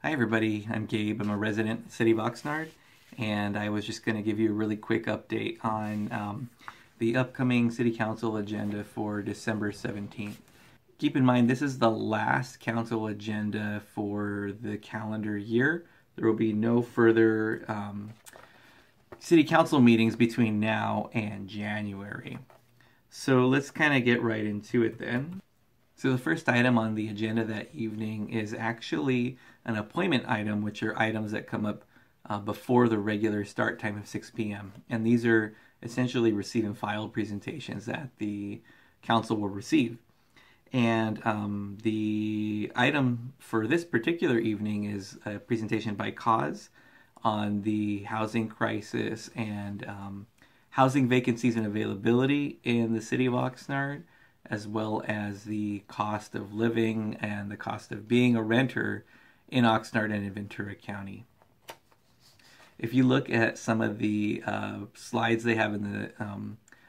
Hi everybody, I'm Gabe. I'm a resident in the city of Oxnard, and I was just going to give you a really quick update on the upcoming city council agenda for December 17th. Keep in mind, this is the last council agenda for the calendar year. There will be no further city council meetings between now and January. So let's kind of get right into it then. So the first item on the agenda that evening is actually an appointment item, which are items that come up before the regular start time of 6 p.m. And these are essentially receive and file presentations that the council will receive. And the item for this particular evening is a presentation by Cause on the housing crisis and housing vacancies and availability in the city of Oxnard, as well as the cost of living and the cost of being a renter in Oxnard and in Ventura County. If you look at some of the slides they have in the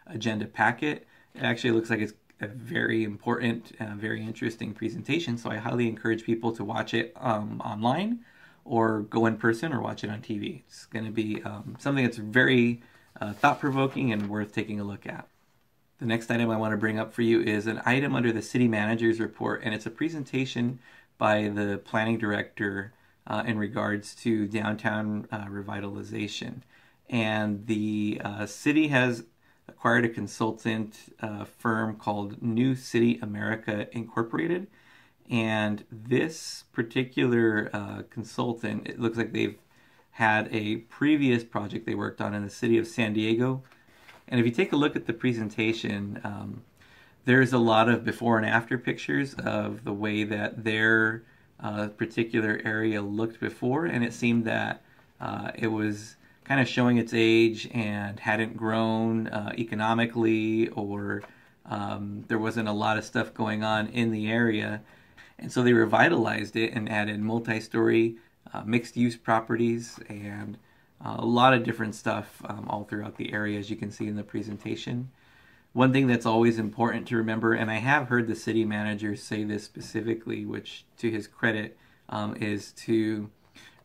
agenda packet, it actually looks like it's a very important, very interesting presentation. So I highly encourage people to watch it online or go in person or watch it on TV. It's going to be something that's very thought-provoking and worth taking a look at. The next item I want to bring up for you is an item under the city manager's report, and it's a presentation by the planning director in regards to downtown revitalization. And the city has acquired a consultant firm called New City America Incorporated. And this particular consultant, it looks like they've had a previous project they worked on in the city of San Diego. And if you take a look at the presentation, there's a lot of before and after pictures of the way that their particular area looked before, and it seemed that it was kind of showing its age and hadn't grown economically, or there wasn't a lot of stuff going on in the area. And so they revitalized it and added multi-story mixed-use properties and a lot of different stuff all throughout the area, as you can see in the presentation. One thing that's always important to remember, and I have heard the city manager say this specifically, which to his credit, is to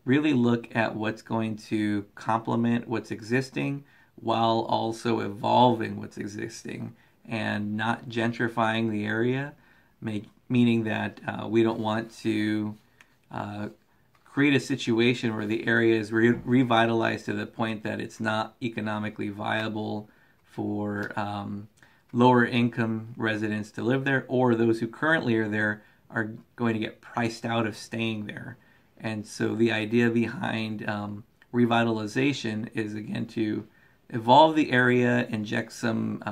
really look at what's going to complement what's existing while also evolving what's existing and not gentrifying the area, meaning that we don't want to create a situation where the area is revitalized to the point that it's not economically viable for lower income residents to live there, or those who currently are there are going to get priced out of staying there. And so the idea behind revitalization is, again, to evolve the area, inject some,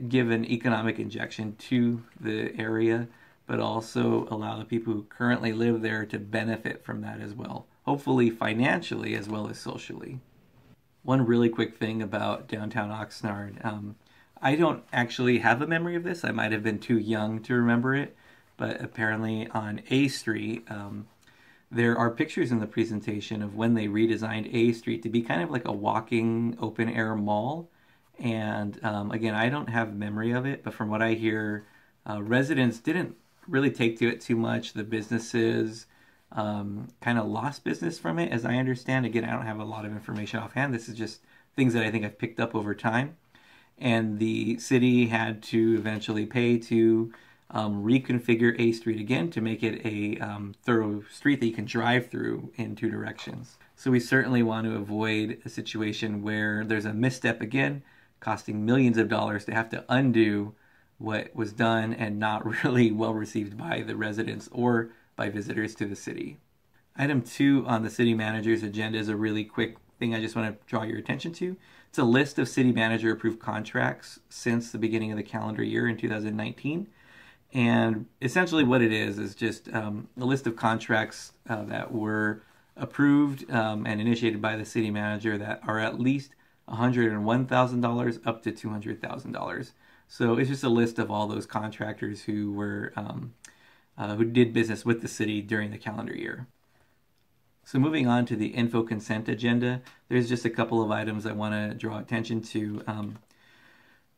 give an economic injection to the area, but also allow the people who currently live there to benefit from that as well, hopefully financially as well as socially. One really quick thing about downtown Oxnard, I don't actually have a memory of this. I might have been too young to remember it, but apparently on A Street, there are pictures in the presentation of when they redesigned A Street to be kind of like a walking open-air mall. And again, I don't have memory of it, but from what I hear, residents didn't really take to it too much. The businesses kind of lost business from it, as I understand. Again, I don't have a lot of information offhand. This is just things that I think I've picked up over time. And the city had to eventually pay to reconfigure A Street again to make it a thorough street that you can drive through in two directions. So we certainly want to avoid a situation where there's a misstep again, costing millions of dollars to have to undo what was done and not really well received by the residents or by visitors to the city. Item 2 on the city manager's agenda is a really quick thing I just want to draw your attention to. It's a list of city manager approved contracts since the beginning of the calendar year in 2019. And essentially what it is just a list of contracts that were approved and initiated by the city manager that are at least $101,000 up to $200,000. So it's just a list of all those contractors who were who did business with the city during the calendar year. So moving on to the info consent agenda, there's just a couple of items I want to draw attention to.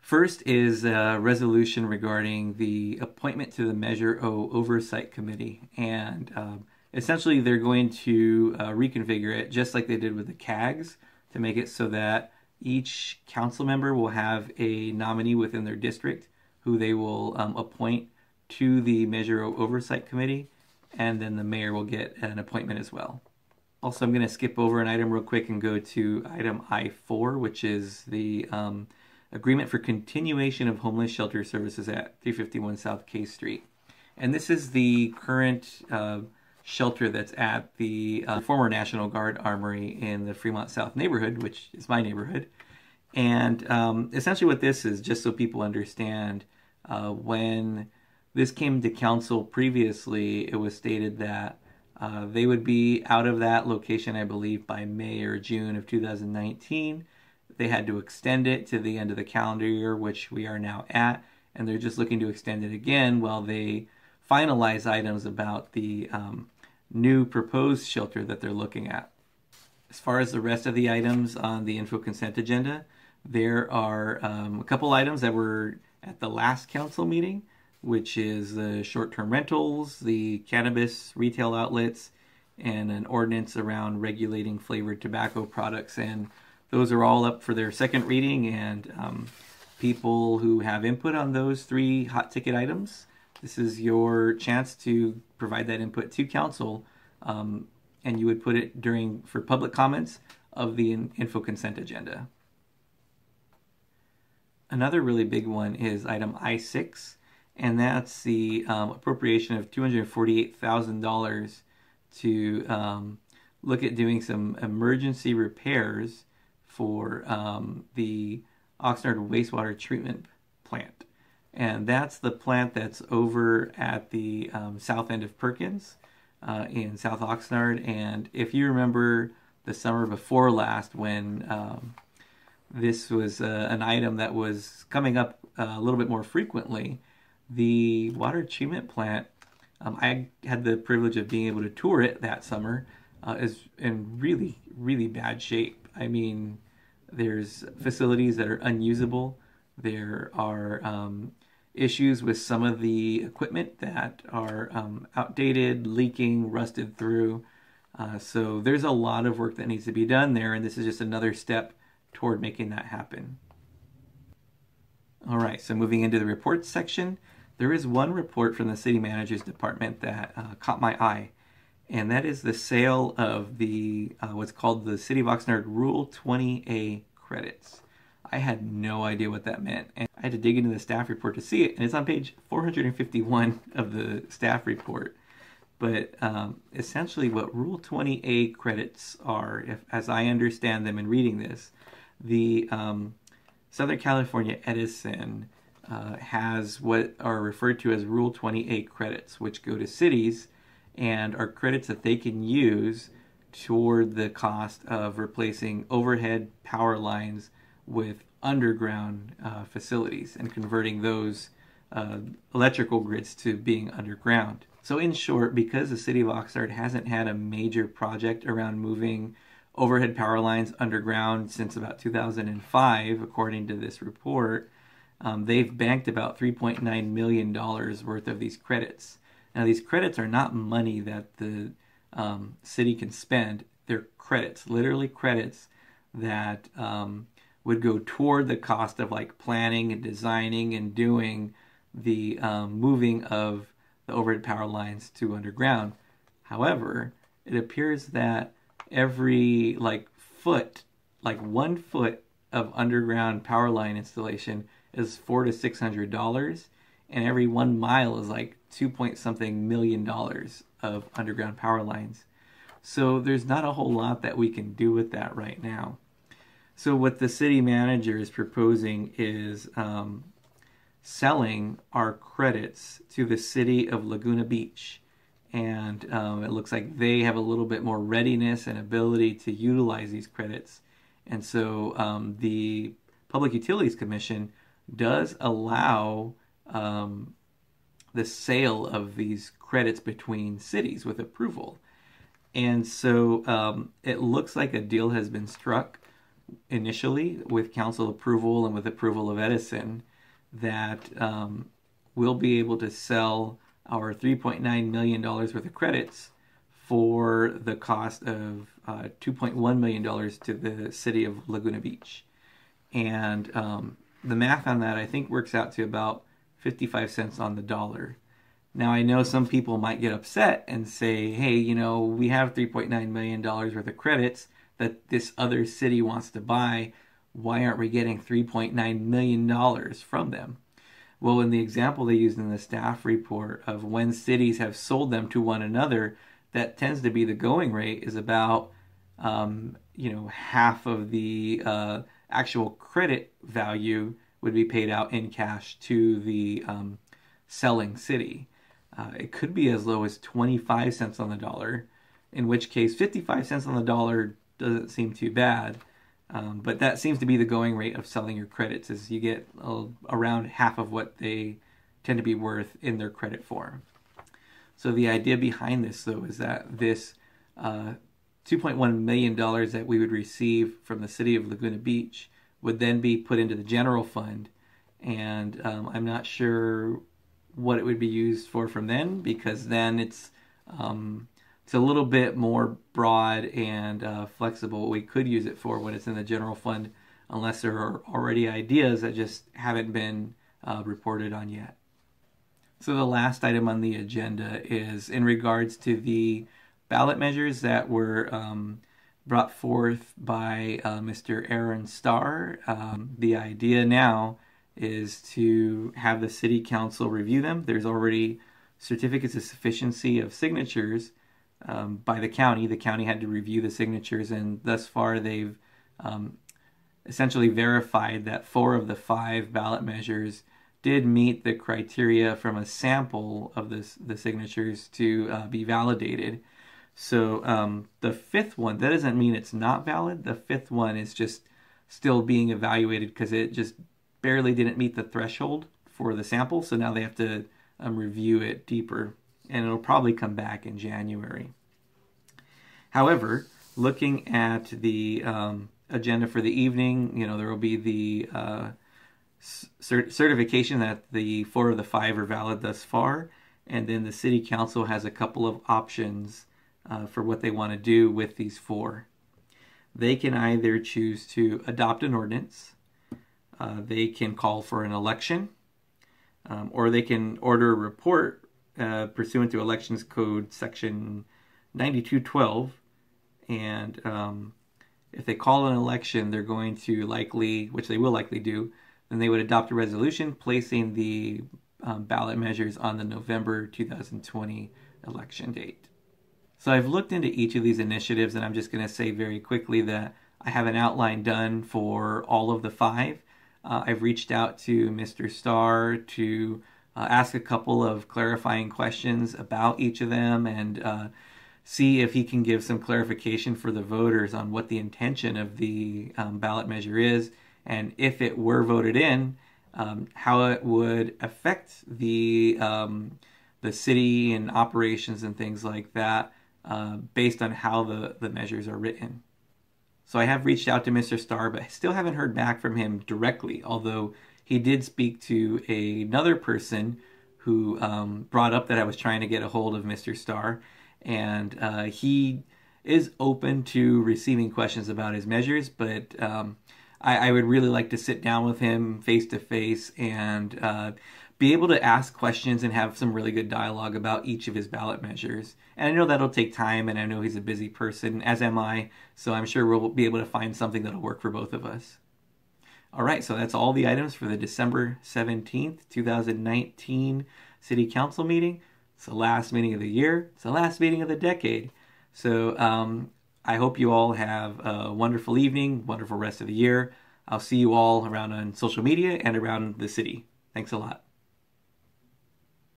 First is a resolution regarding the appointment to the Measure O Oversight Committee. And essentially they're going to reconfigure it just like they did with the CAGs to make it so that each council member will have a nominee within their district who they will appoint to the Measure Oversight Committee, and then the mayor will get an appointment as well. Also, I'm going to skip over an item real quick and go to item I-4, which is the agreement for continuation of homeless shelter services at 351 South K Street. And this is the current shelter that's at the former National Guard Armory in the Fremont South neighborhood, which is my neighborhood. And essentially what this is, just so people understand, when this came to council previously, it was stated that they would be out of that location, I believe, by May or June of 2019. They had to extend it to the end of the calendar year, which we are now at, and they're just looking to extend it again while they finalize items about the new proposed shelter that they're looking at. As far as the rest of the items on the info consent agenda, there are a couple items that were at the last council meeting, which is the short-term rentals, the cannabis retail outlets, and an ordinance around regulating flavored tobacco products. And those are all up for their second reading, and people who have input on those three hot ticket items, this is your chance to provide that input to council, and you would put it for public comments of the info consent agenda. Another really big one is item I-6, and that's the appropriation of $248,000 to look at doing some emergency repairs for the Oxnard wastewater treatment plant. And that's the plant that's over at the south end of Perkins in South Oxnard. And if you remember the summer before last, when this was an item that was coming up a little bit more frequently, the water treatment plant, I had the privilege of being able to tour it that summer, is in really, really bad shape. I mean, there's facilities that are unusable. There are issues with some of the equipment that are outdated, leaking, rusted through. So there's a lot of work that needs to be done there, and this is just another step toward making that happen. All right, so moving into the reports section, there is one report from the city manager's department that caught my eye, and that is the sale of the what's called the City of Oxnard Rule 20A credits. I had no idea what that meant, and I had to dig into the staff report to see it, and it's on page 451 of the staff report. But essentially what Rule 20A credits are, as I understand them in reading this, the Southern California Edison has what are referred to as Rule 20A credits, which go to cities and are credits that they can use toward the cost of replacing overhead power lines with underground facilities and converting those electrical grids to being underground. So in short, because the city of Oxnard hasn't had a major project around moving overhead power lines underground since about 2005, according to this report, they've banked about $3.9 million worth of these credits. Now, these credits are not money that the city can spend. They're credits, literally credits that would go toward the cost of like planning and designing and doing the moving of the overhead power lines to underground. However, it appears that every like 1 foot of underground power line installation is $400 to $600, and every 1 mile is like $2-point-something million of underground power lines. So there's not a whole lot that we can do with that right now. So what the city manager is proposing is selling our credits to the city of Laguna Beach. And it looks like they have a little bit more readiness and ability to utilize these credits. And so the Public Utilities Commission does allow the sale of these credits between cities with approval. And so it looks like a deal has been struck initially with council approval and with approval of Edison that we'll be able to sell our $3.9 million worth of credits for the cost of $2.1 million to the city of Laguna Beach. And the math on that, I think, works out to about 55 cents on the dollar. Now, I know some people might get upset and say, hey, you know, we have $3.9 million worth of credits that this other city wants to buy. Why aren't we getting $3.9 million from them? Well, in the example they used in the staff report of when cities have sold them to one another, that tends to be the going rate is about, half of the actual credit value would be paid out in cash to the selling city. It could be as low as 25 cents on the dollar, in which case 55 cents on the dollar doesn't seem too bad. But that seems to be the going rate of selling your credits, is you get around half of what they tend to be worth in their credit form. So the idea behind this, though, is that this $2.1 million that we would receive from the city of Laguna Beach would then be put into the general fund. And I'm not sure what it would be used for from then, because then it's a little bit more broad and flexible. We could use it for when it's in the general fund, unless there are already ideas that just haven't been reported on yet. So the last item on the agenda is in regards to the ballot measures that were brought forth by Mr. Aaron Starr. The idea now is to have the city council review them. There's already certificates of sufficiency of signatures by the county. The county had to review the signatures, and thus far they've essentially verified that 4 of the 5 ballot measures did meet the criteria from a sample of the signatures to be validated. So the 5th one, that doesn't mean it's not valid. The 5th one is just still being evaluated because it just barely didn't meet the threshold for the sample. So now they have to review it deeper, and it'll probably come back in January. However, looking at the agenda for the evening, there will be the certification that the 4 of the 5 are valid thus far, and then the city council has a couple of options for what they want to do with these 4. They can either choose to adopt an ordinance, they can call for an election, or they can order a report pursuant to Elections Code Section 9212, and if they call an election, they're going to likely, which they will likely do, then they would adopt a resolution placing the ballot measures on the November 2020 election date. So I've looked into each of these initiatives, and I'm just going to say very quickly that I have an outline done for all of the 5. I've reached out to Mr. Starr to ask a couple of clarifying questions about each of them and see if he can give some clarification for the voters on what the intention of the ballot measure is, and if it were voted in, how it would affect the city and operations and things like that based on how the measures are written. So I have reached out to Mr. Starr, but I still haven't heard back from him directly, although he did speak to another person who brought up that I was trying to get a hold of Mr. Starr, and he is open to receiving questions about his measures, but I would really like to sit down with him face to face and be able to ask questions and have some really good dialogue about each of his ballot measures. And I know that'll take time, and I know he's a busy person, as am I, so I'm sure we'll be able to find something that'll work for both of us. All right, so that's all the items for the December 17th, 2019 City Council meeting. It's the last meeting of the year. It's the last meeting of the decade. So I hope you all have a wonderful evening, wonderful rest of the year. I'll see you all around on social media and around the city. Thanks a lot.